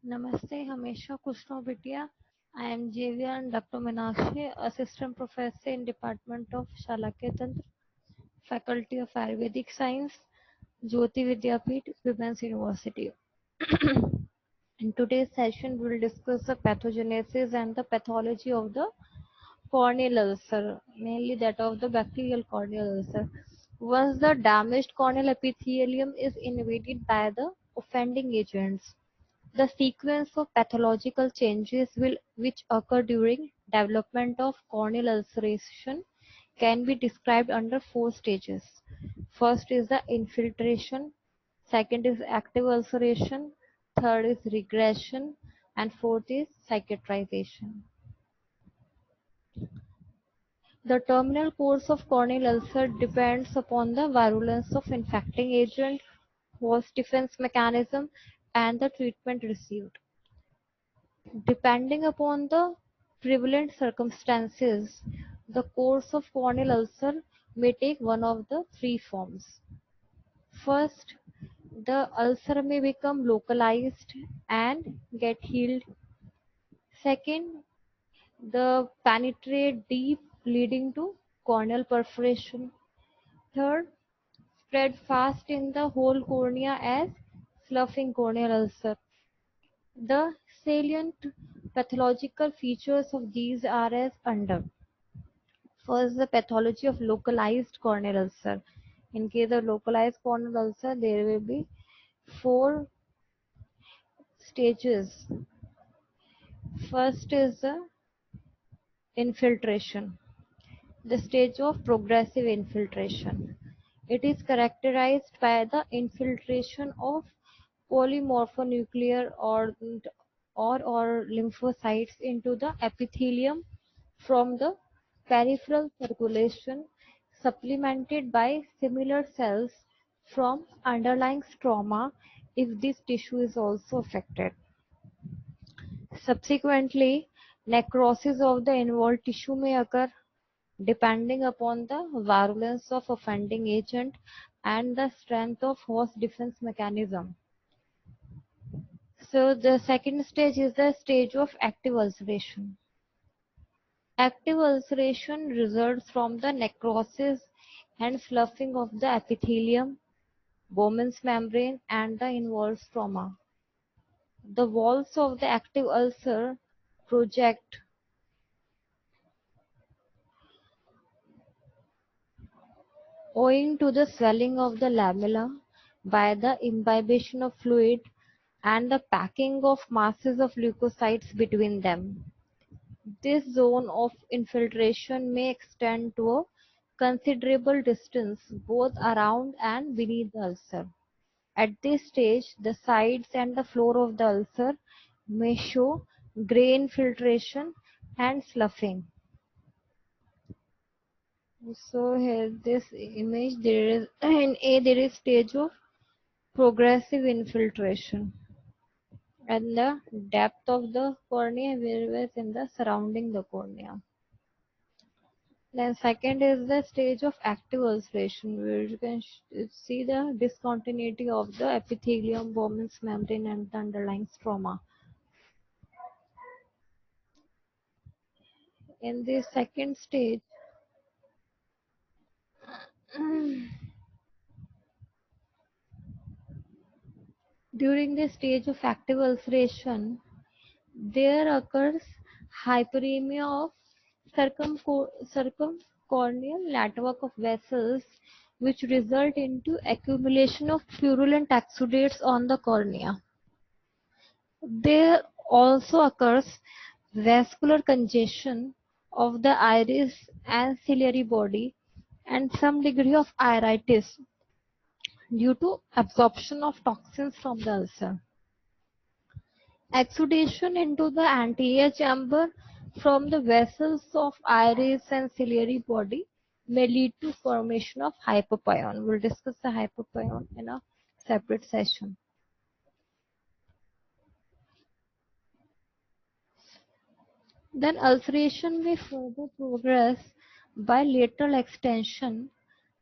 Namaste, Hamesha Kushnovitia. I am JVR Dr. Meenakshi, Assistant Professor in Department of Shalakya Tantra, Faculty of Ayurvedic Science, Jyoti Vidyapeeth, Women's University. In today's session, we will discuss the pathogenesis and the pathology of the corneal ulcer, mainly that of the bacterial corneal ulcer. Once the damaged corneal epithelium is invaded by the offending agents, the sequence of pathological changes which occur during development of corneal ulceration can be described under four stages. First is the infiltration, second is active ulceration, third is regression, and fourth is cicatrization. The terminal course of corneal ulcer depends upon the virulence of infecting agent, host defense mechanism, and the treatment received. Depending upon the prevalent circumstances, the course of corneal ulcer may take one of the three forms. First, the ulcer may become localized and get healed. Second, the penetrate deep leading to corneal perforation. Third, spread fast in the whole cornea as sloughing corneal ulcer. The salient pathological features of these are as under. First, the pathology of localized corneal ulcer. In case of localized corneal ulcer, there will be four stages. First is the infiltration, the stage of progressive infiltration. It is characterized by the infiltration of polymorphonuclear or lymphocytes into the epithelium from the peripheral circulation, supplemented by similar cells from underlying stroma if this tissue is also affected. Subsequently, necrosis of the involved tissue may occur depending upon the virulence of offending agent and the strength of host defense mechanism. So the second stage is the stage of active ulceration. Active ulceration results from the necrosis and sloughing of the epithelium, Bowman's membrane, and the involved stroma. The walls of the active ulcer project owing to the swelling of the lamella by the imbibition of fluid and the packing of masses of leukocytes between them. This zone of infiltration may extend to a considerable distance both around and beneath the ulcer. At this stage, the sides and the floor of the ulcer may show gray infiltration and sloughing. So here this image, there is in A there is stage of progressive infiltration and the depth of the cornea whereas in the surrounding the cornea. Then second is the stage of active ulceration where you can see the discontinuity of the epithelium, Bowman's membrane and the underlying stroma. In this second stage, during the stage of active ulceration, there occurs hyperemia of circumcorneal network of vessels which result into accumulation of purulent exudates on the cornea. There also occurs vascular congestion of the iris and ciliary body and some degree of iritis due to absorption of toxins from the ulcer. Exudation into the anterior chamber from the vessels of iris and ciliary body may lead to formation of hypopyon. We'll discuss the hypopyon in a separate session. Then ulceration may further progress by lateral extension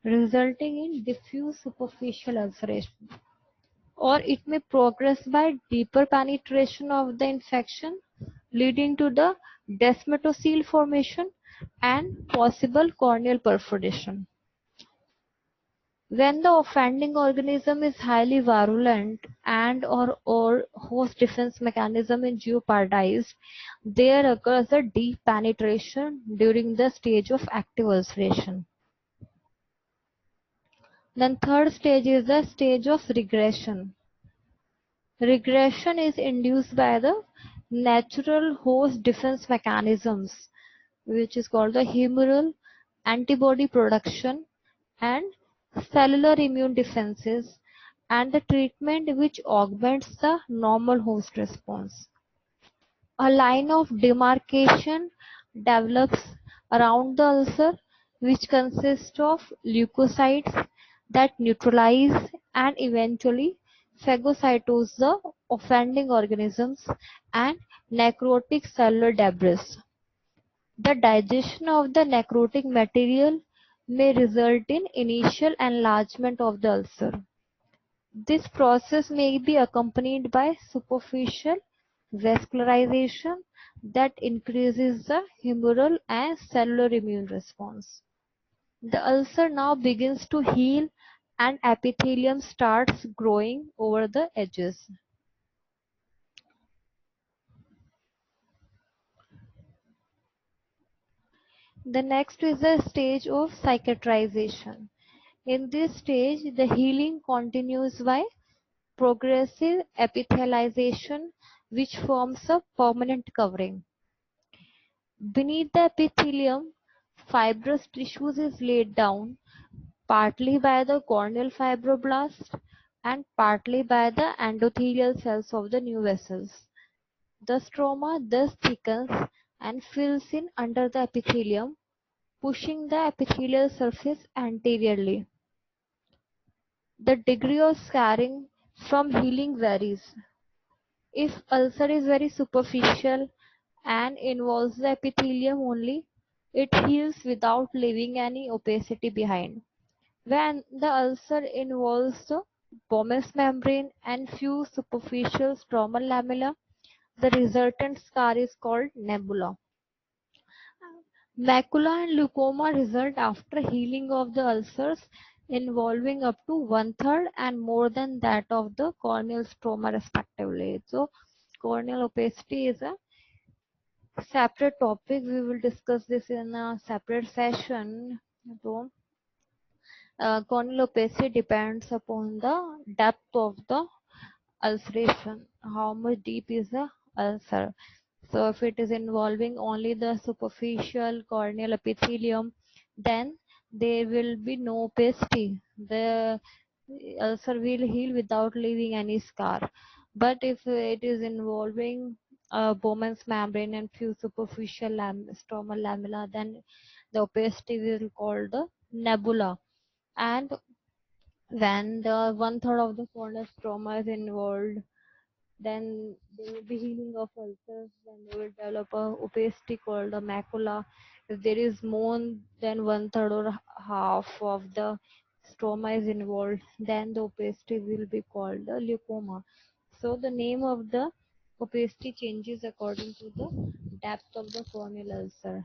resulting in diffuse superficial ulceration. or it may progress by deeper penetration of the infection, leading to the desmetocele formation and possible corneal perforation. When the offending organism is highly virulent and/or host defense mechanism is jeopardized, there occurs a deep penetration during the stage of active ulceration. Then third stage is the stage of regression. Regression is induced by the natural host defense mechanisms, which is called the humoral antibody production and cellular immune defenses, and the treatment which augments the normal host response. A line of demarcation develops around the ulcer, which consists of leukocytes that neutralize and eventually phagocytose the offending organisms and necrotic cellular debris. The digestion of the necrotic material may result in initial enlargement of the ulcer. This process may be accompanied by superficial vascularization that increases the humoral and cellular immune response. The ulcer now begins to heal and epithelium starts growing over the edges. The next is the stage of cicatrization. In this stage, the healing continues by progressive epithelialization, which forms a permanent covering. Beneath the epithelium, fibrous tissues is laid down, partly by the corneal fibroblast and partly by the endothelial cells of the new vessels. The stroma thus thickens and fills in under the epithelium, pushing the epithelial surface anteriorly. The degree of scarring from healing varies. If ulcer is very superficial and involves the epithelium only, it heals without leaving any opacity behind. When the ulcer involves the Bowman's membrane and few superficial stromal lamella, the resultant scar is called nebula. Macula and leukoma result after healing of the ulcers involving up to one-third and more than that of the corneal stroma respectively. So corneal opacity is a separate topic. We will discuss this in a separate session. So corneal opacity depends upon the depth of the ulceration, how much deep is the ulcer. So if it is involving only the superficial corneal epithelium, then there will be no opacity. The ulcer will heal without leaving any scar. But if it is involving Bowman's membrane and few superficial stromal lamella, then the opacity will be called the nebula. And when the one-third of the corneal stroma is involved, then there will be healing of ulcers, then they will develop a opacity called a macula. If there is more than one-third or half of the stroma is involved, then the opacity will be called the leukoma. So the name of the opacity changes according to the depth of the corneal ulcer.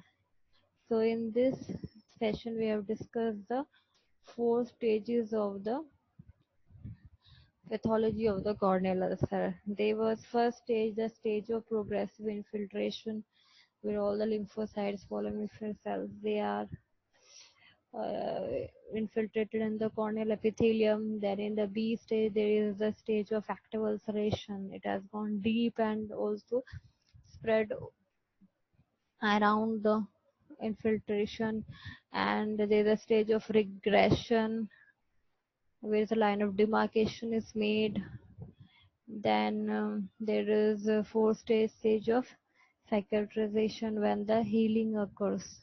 So in this session we have discussed the four stages of the pathology of the corneal ulcer. There was first stage, the stage of progressive infiltration, where all the lymphocytes, polynuclear cells, they are uh, infiltrated in the corneal epithelium. Then in the B stage, there is the stage of active ulceration. It has gone deep and also spread around the infiltration. And there is a stage of regression, where the line of demarcation is made. Then there is a four-stage of cicatrization when the healing occurs.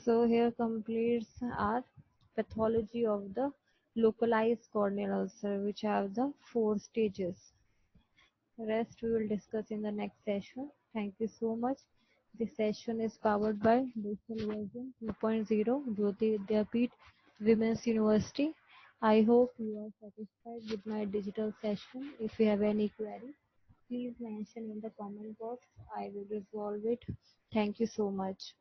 So here completes our pathology of the localized corneal ulcer, which have the four stages. Rest we will discuss in the next session. Thank you so much. This session is powered by Digital Version 2.0, Jyoti Vidyapeeth Women's University. I hope you are satisfied with my digital session. If you have any query, please mention in the comment box. I will resolve it. Thank you so much.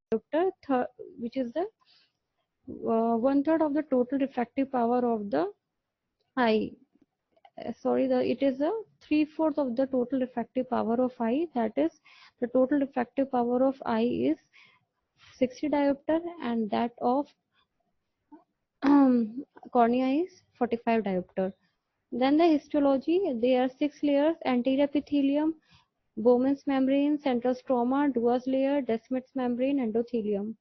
Doctor, which is the one third of the total refractive power of the eye. Sorry, it is a three-fourths of the total refractive power of eye. That is, the total refractive power of eye is 60 diopter, and that of cornea is 45 diopter. Then the histology, there are 6 layers: anterior epithelium, Bowman's membrane, central stroma, Dua's layer, Descemet's membrane, endothelium.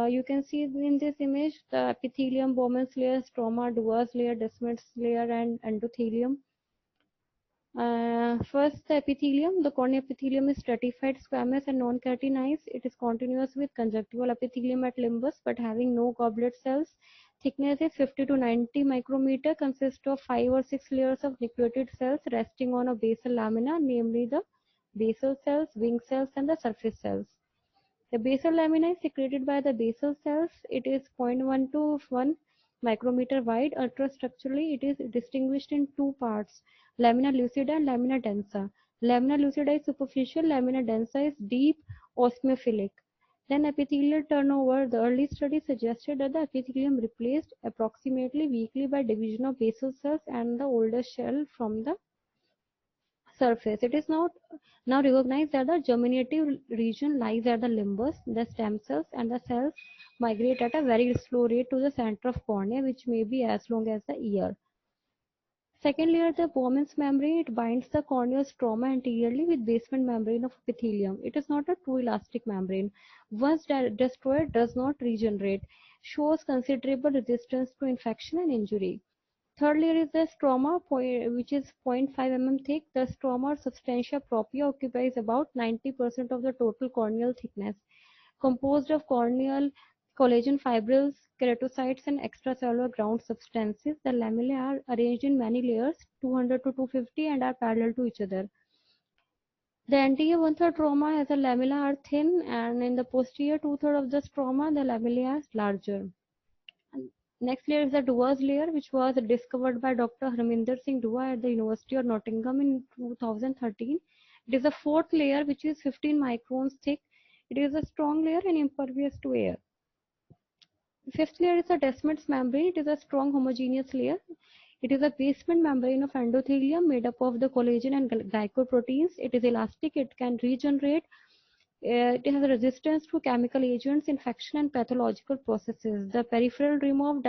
You can see in this image the epithelium, Bowman's layer, stroma, Dua's layer, Descemet's layer, and endothelium. First, the epithelium. The cornea epithelium is stratified, squamous, and non-keratinized. It is continuous with conjunctival epithelium at limbus, but having no goblet cells. Thickness is 50 to 90 micrometer. Consists of 5 or 6 layers of nucleated cells resting on a basal lamina, namely the basal cells, wing cells, and the surface cells. The basal lamina is secreted by the basal cells. It is 0.1 to 1 micrometer wide. Ultrastructurally, it is distinguished in two parts: lamina lucida and lamina densa. Lamina lucida is superficial, lamina densa is deep osmophilic. Then epithelial turnover. The early study suggested that the epithelium replaced approximately weekly by division of basal cells and the older shell from the surface. It is now recognized that the germinative region lies at the limbus. The stem cells and the cells migrate at a very slow rate to the center of cornea, which may be as long as the ear. Second layer, the Bowman's membrane. It binds the corneal stroma anteriorly with basement membrane of epithelium. It is not a true elastic membrane. Once destroyed, does not regenerate. Shows considerable resistance to infection and injury. Third layer is the stroma, which is 0.5 mm thick. The stroma or substantia propria occupies about 90% of the total corneal thickness. Composed of corneal collagen fibrils, keratocytes, and extracellular ground substances, the lamellae are arranged in many layers, 200 to 250, and are parallel to each other. The anterior one-third stroma has a lamella are thin, and in the posterior two-third of the stroma, the lamellae are larger. Next layer is the Dua's layer, which was discovered by Dr. Harminder Singh Dua at the University of Nottingham in 2013. It is the fourth layer, which is 15 microns thick. It is a strong layer and impervious to air. Fifth layer is the Descemet's membrane. It is a strong homogeneous layer. It is a basement membrane of endothelium made up of the collagen and glycoproteins. It is elastic. It can regenerate. It has a resistance to chemical agents, infection, and pathological processes. The peripheral rim of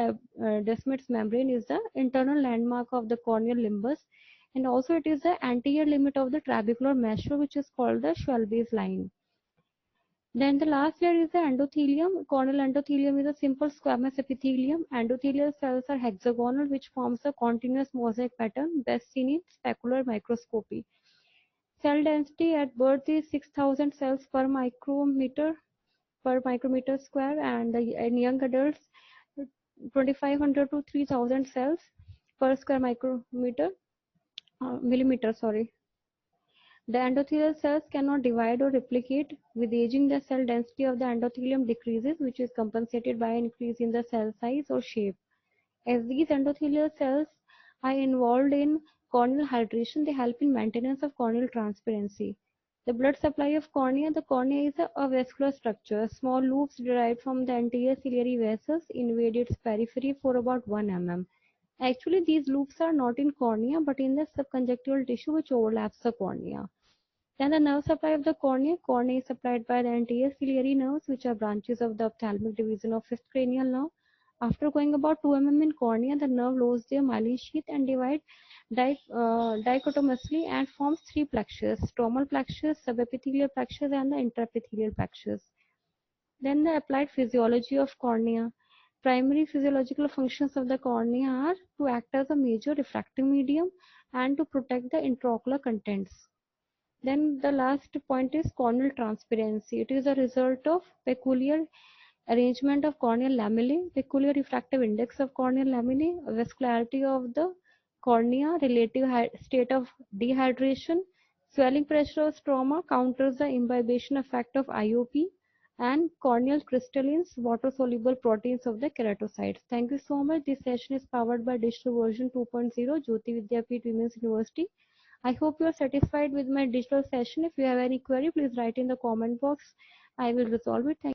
Descemet's membrane is the internal landmark of the corneal limbus, and also it is the anterior limit of the trabecular measure, which is called the Schwalbe's line. Then the last layer is the endothelium. Corneal endothelium is a simple squamous epithelium. Endothelial cells are hexagonal, which forms a continuous mosaic pattern, best seen in specular microscopy. Cell density at birth is 6,000 cells per micrometer square, and in young adults 2,500 to 3,000 cells per square millimeter. Sorry. The endothelial cells cannot divide or replicate. With aging, the cell density of the endothelium decreases, which is compensated by an increase in the cell size or shape. As these endothelial cells are involved in corneal hydration, they help in maintenance of corneal transparency. The blood supply of cornea. The cornea is a vascular structure. Small loops derived from the anterior ciliary vessels invade its periphery for about 1 mm. Actually, these loops are not in cornea but in the subconjunctival tissue which overlaps the cornea. Then the nerve supply of the cornea. Cornea is supplied by the anterior ciliary nerves, which are branches of the ophthalmic division of fifth cranial nerve. After going about 2 mm in cornea, the nerve loses their myelin sheath and divide dichotomously and forms three plexus: stromal plexus, subepithelial plexus, and the intraepithelial plexus. Then the applied physiology of cornea. Primary physiological functions of the cornea are to act as a major refractive medium and to protect the intraocular contents. Then the last point is corneal transparency. It is a result of peculiar arrangement of corneal lamellae, peculiar refractive index of corneal lamellae, vascularity of the cornea, relative state of dehydration, swelling pressure of stroma counters the imbibition effect of IOP, and corneal crystallines, water-soluble proteins of the keratocytes. Thank you so much. This session is powered by Digital Version 2.0, Jyoti Vidyapeeth Women's University. I hope you are satisfied with my digital session. If you have any query, please write in the comment box. I will resolve it. Thank